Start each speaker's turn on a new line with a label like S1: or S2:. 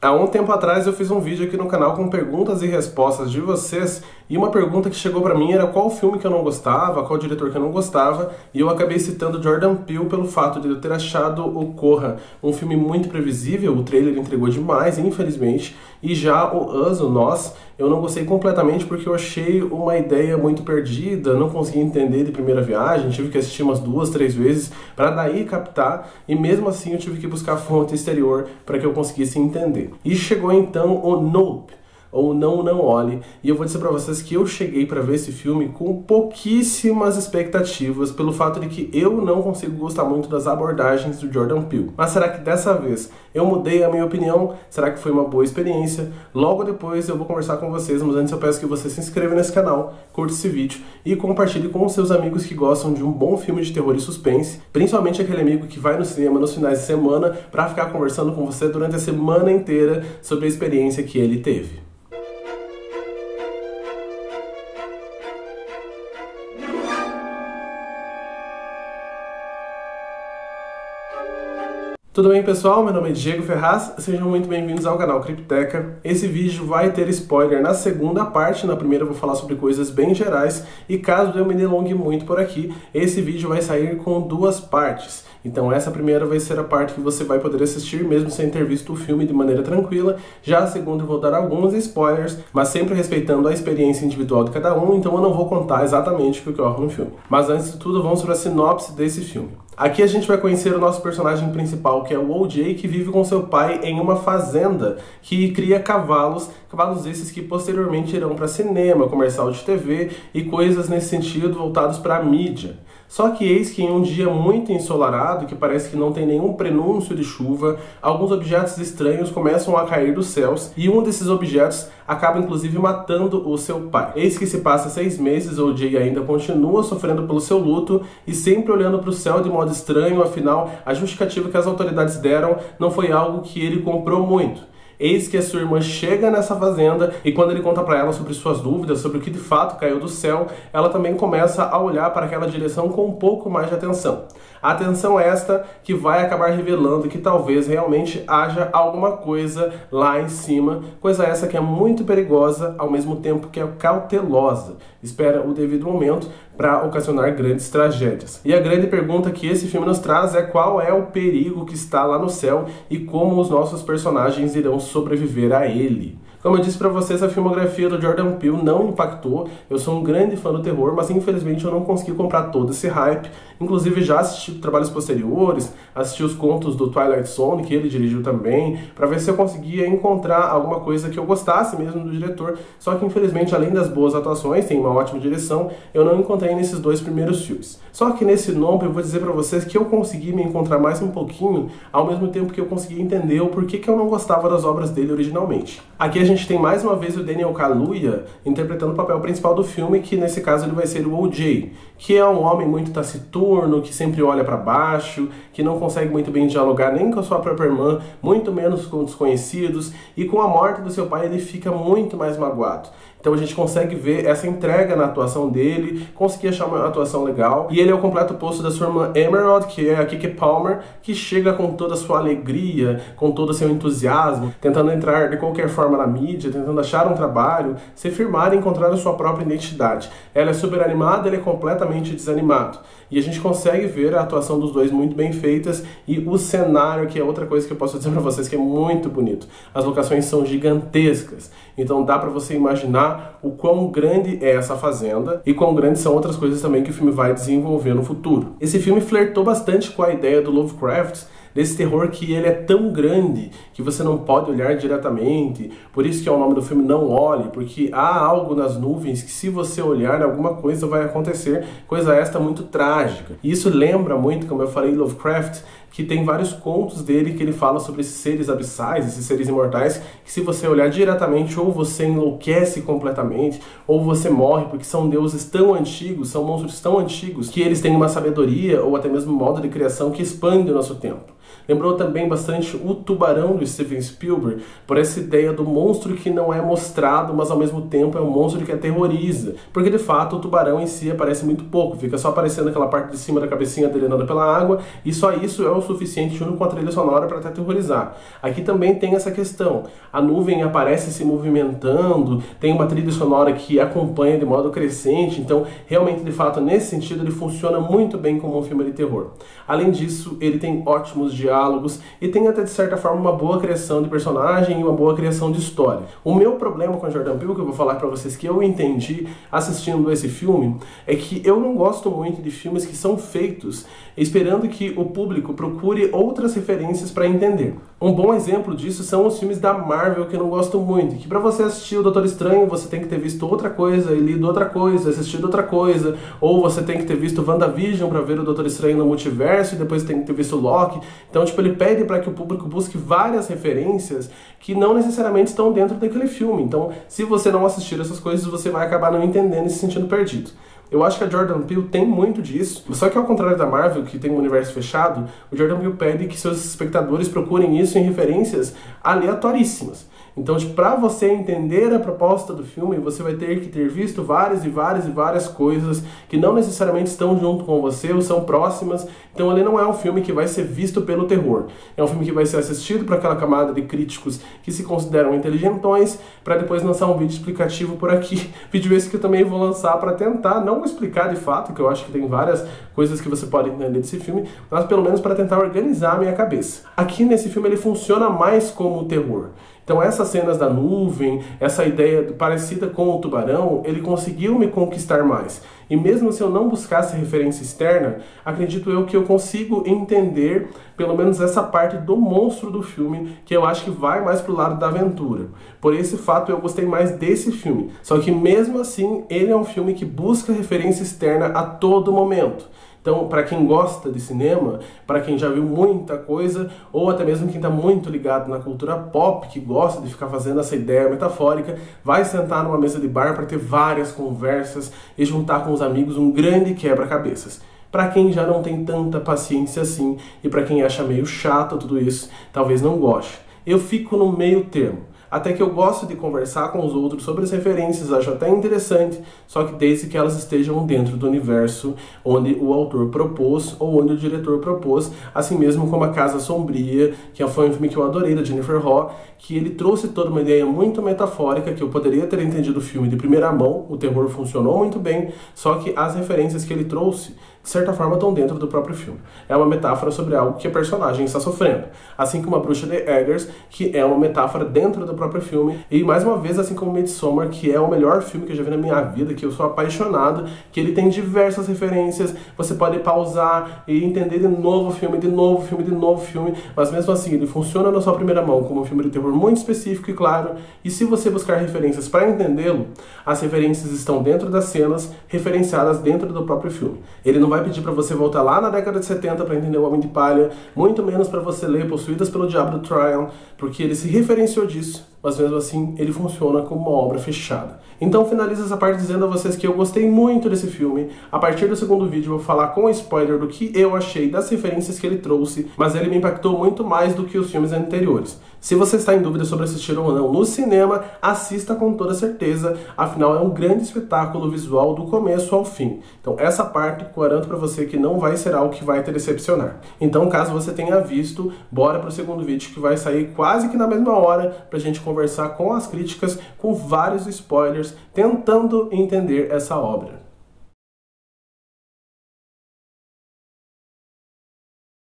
S1: Há um tempo atrás eu fiz um vídeo aqui no canal com perguntas e respostas de vocês, e uma pergunta que chegou pra mim era qual filme que eu não gostava, qual diretor que eu não gostava, e eu acabei citando Jordan Peele pelo fato de eu ter achado o Corra um filme muito previsível, o trailer entregou demais, infelizmente, e já o Us, o Nós, eu não gostei completamente porque eu achei uma ideia muito perdida, não consegui entender de primeira viagem, tive que assistir umas 2, 3 vezes para daí captar, e mesmo assim eu tive que buscar fonte exterior para que eu conseguisse entender. E chegou então o Nope, ou Não Olhe, e eu vou dizer pra vocês que eu cheguei pra ver esse filme com pouquíssimas expectativas pelo fato de que eu não consigo gostar muito das abordagens do Jordan Peele. Mas será que dessa vez eu mudei a minha opinião? Será que foi uma boa experiência? Logo depois eu vou conversar com vocês, mas antes eu peço que você se inscreva nesse canal, curta esse vídeo e compartilhe com os seus amigos que gostam de um bom filme de terror e suspense, principalmente aquele amigo que vai no cinema nos finais de semana pra ficar conversando com você durante a semana inteira sobre a experiência que ele teve. Tudo bem, pessoal? Meu nome é Diego Ferraz, sejam muito bem-vindos ao canal Cripteca. Esse vídeo vai ter spoiler na segunda parte, na primeira eu vou falar sobre coisas bem gerais, e caso eu me delongue muito por aqui, esse vídeo vai sair com 2 partes. Então essa primeira vai ser a parte que você vai poder assistir mesmo sem ter visto o filme de maneira tranquila, já a segunda eu vou dar alguns spoilers, mas sempre respeitando a experiência individual de cada um, então eu não vou contar exatamente o que ocorre no filme. Mas antes de tudo, vamos para a sinopse desse filme. Aqui a gente vai conhecer o nosso personagem principal, que é o O.J., que vive com seu pai em uma fazenda que cria cavalos esses que posteriormente irão para cinema, comercial de TV e coisas nesse sentido voltados para a mídia. Só que eis que em um dia muito ensolarado, que parece que não tem nenhum prenúncio de chuva, alguns objetos estranhos começam a cair dos céus e um desses objetos acaba inclusive matando o seu pai. Eis que se passa 6 meses, o O.J. ainda continua sofrendo pelo seu luto e sempre olhando para o céu de modo estranho, afinal a justificativa que as autoridades deram não foi algo que ele comprou muito. Eis que a sua irmã chega nessa fazenda e quando ele conta para ela sobre suas dúvidas, sobre o que de fato caiu do céu, ela também começa a olhar para aquela direção com um pouco mais de atenção. Atenção esta que vai acabar revelando que talvez realmente haja alguma coisa lá em cima, coisa essa que é muito perigosa, ao mesmo tempo que é cautelosa. Espera o devido momento para ocasionar grandes tragédias. E a grande pergunta que esse filme nos traz é qual é o perigo que está lá no céu e como os nossos personagens irão sobreviver a ele. Como eu disse pra vocês, a filmografia do Jordan Peele não impactou. Eu sou um grande fã do terror, mas infelizmente eu não consegui comprar todo esse hype. Inclusive já assisti trabalhos posteriores, assisti os contos do Twilight Zone, que ele dirigiu também, pra ver se eu conseguia encontrar alguma coisa que eu gostasse mesmo do diretor. Só que infelizmente, além das boas atuações, tem uma ótima direção, eu não encontrei nesses 2 primeiros filmes. Só que nesse Nope eu vou dizer pra vocês que eu consegui me encontrar mais um pouquinho, ao mesmo tempo que eu consegui entender o porquê que eu não gostava das obras dele originalmente. Aqui a gente tem mais uma vez o Daniel Kaluuya interpretando o papel principal do filme, que nesse caso ele vai ser o O.J., que é um homem muito taciturno, que sempre olha para baixo, que não consegue muito bem dialogar nem com a sua própria irmã, muito menos com desconhecidos, e com a morte do seu pai ele fica muito mais magoado. Então a gente consegue ver essa entrega na atuação dele, consegui achar uma atuação legal. E ele é o completo oposto da sua irmã Emerald, que é a Keke Palmer, que chega com toda a sua alegria, com todo o seu entusiasmo, tentando entrar de qualquer forma na mídia, tentando achar um trabalho, se firmar e encontrar a sua própria identidade. Ela é super animada, ele é completamente desanimado. E a gente consegue ver a atuação dos dois muito bem feitas e o cenário, que é outra coisa que eu posso dizer pra vocês que é muito bonito. As locações são gigantescas, então dá pra você imaginar o quão grande é essa fazenda e quão grandes são outras coisas também que o filme vai desenvolver no futuro. Esse filme flertou bastante com a ideia do Lovecraft, desse terror que ele é tão grande que você não pode olhar diretamente, por isso que é o nome do filme Não Olhe, porque há algo nas nuvens que se você olhar alguma coisa vai acontecer, coisa esta muito trágica. E isso lembra muito, como eu falei, Lovecraft, que tem vários contos dele que ele fala sobre esses seres abissais, esses seres imortais, que se você olhar diretamente ou você enlouquece completamente, ou você morre, porque são deuses tão antigos, são monstros tão antigos, que eles têm uma sabedoria ou até mesmo um modo de criação que expande o nosso tempo. Lembrou também bastante o Tubarão do Steven Spielberg, por essa ideia do monstro que não é mostrado, mas ao mesmo tempo é um monstro que aterroriza. Porque de fato o tubarão em si aparece muito pouco, fica só aparecendo aquela parte de cima da cabecinha dele andando pela água, e só isso é o suficiente junto com a trilha sonora para te aterrorizar. Aqui também tem essa questão. A nuvem aparece se movimentando, tem uma trilha sonora que acompanha de modo crescente, então realmente, de fato, nesse sentido, ele funciona muito bem como um filme de terror. Além disso, ele tem ótimos diálogos e tem até, de certa forma, uma boa criação de personagem e uma boa criação de história. O meu problema com Jordan Peele, que eu vou falar para vocês que eu entendi assistindo esse filme, é que eu não gosto muito de filmes que são feitos esperando que o público procure outras referências para entender. Um bom exemplo disso são os filmes da Marvel, que eu não gosto muito, que para você assistir o Doutor Estranho, você tem que ter visto outra coisa, e lido outra coisa, assistido outra coisa, ou você tem que ter visto WandaVision para ver o Doutor Estranho no multiverso, e depois tem que ter visto Loki. Então, tipo, ele pede para que o público busque várias referências que não necessariamente estão dentro daquele filme. Então, se você não assistir essas coisas, você vai acabar não entendendo e se sentindo perdido. Eu acho que a Jordan Peele tem muito disso, só que ao contrário da Marvel, que tem um universo fechado, o Jordan Peele pede que seus espectadores procurem isso em referências aleatoríssimas. Então, para você entender a proposta do filme, você vai ter que ter visto várias coisas que não necessariamente estão junto com você ou são próximas. Então, ele não é um filme que vai ser visto pelo terror. É um filme que vai ser assistido por aquela camada de críticos que se consideram inteligentões, para depois lançar um vídeo explicativo por aqui. Vídeo esse que eu também vou lançar para tentar não explicar de fato, que eu acho que tem várias coisas que você pode entender desse filme, mas pelo menos para tentar organizar a minha cabeça. Aqui nesse filme ele funciona mais como terror. Então essas cenas da nuvem, essa ideia parecida com o tubarão, ele conseguiu me conquistar mais. E mesmo se eu não buscasse referência externa, acredito eu que eu consigo entender pelo menos essa parte do monstro do filme, que eu acho que vai mais pro lado da aventura. Por esse fato eu gostei mais desse filme. Só que mesmo assim, ele é um filme que busca referência externa a todo momento. Então, para quem gosta de cinema, para quem já viu muita coisa, ou até mesmo quem está muito ligado na cultura pop, que gosta de ficar fazendo essa ideia metafórica, vai sentar numa mesa de bar para ter várias conversas e juntar com os amigos um grande quebra-cabeças. Para quem já não tem tanta paciência assim, e para quem acha meio chato tudo isso, talvez não goste. Eu fico no meio termo. Até que eu gosto de conversar com os outros sobre as referências, acho até interessante, só que desde que elas estejam dentro do universo onde o autor propôs ou onde o diretor propôs, assim mesmo como A Casa Sombria, que foi um filme que eu adorei, da Jennifer Ho, que ele trouxe toda uma ideia muito metafórica, que eu poderia ter entendido o filme de primeira mão, o terror funcionou muito bem, só que as referências que ele trouxe, de certa forma, estão dentro do próprio filme. É uma metáfora sobre algo que a personagem está sofrendo. Assim como A Bruxa de Eggers, que é uma metáfora dentro do próprio filme. E, mais uma vez, assim como Midsommar, que é o melhor filme que eu já vi na minha vida, que eu sou apaixonado, que ele tem diversas referências, você pode pausar e entender de novo o filme, de novo filme, de novo filme, mas mesmo assim, ele funciona na sua primeira mão como um filme de terror muito específico e claro, e se você buscar referências para entendê-lo, as referências estão dentro das cenas, referenciadas dentro do próprio filme. Ele não vai pedir para você voltar lá na década de 70 para entender o Homem de Palha, muito menos para você ler Possuídas pelo Diabo do Tryon, porque ele se referenciou disso, mas mesmo assim ele funciona como uma obra fechada. Então finalizo essa parte dizendo a vocês que eu gostei muito desse filme. A partir do segundo vídeo eu vou falar com spoiler do que eu achei das referências que ele trouxe, mas ele me impactou muito mais do que os filmes anteriores. Se você está em dúvida sobre assistir ou não no cinema, assista com toda certeza, afinal é um grande espetáculo visual do começo ao fim. Então essa parte garanto para você que não vai ser algo que vai te decepcionar. Então caso você tenha visto, bora pro segundo vídeo que vai sair quase que na mesma hora pra gente conversar com as críticas, com vários spoilers, tentando entender essa obra.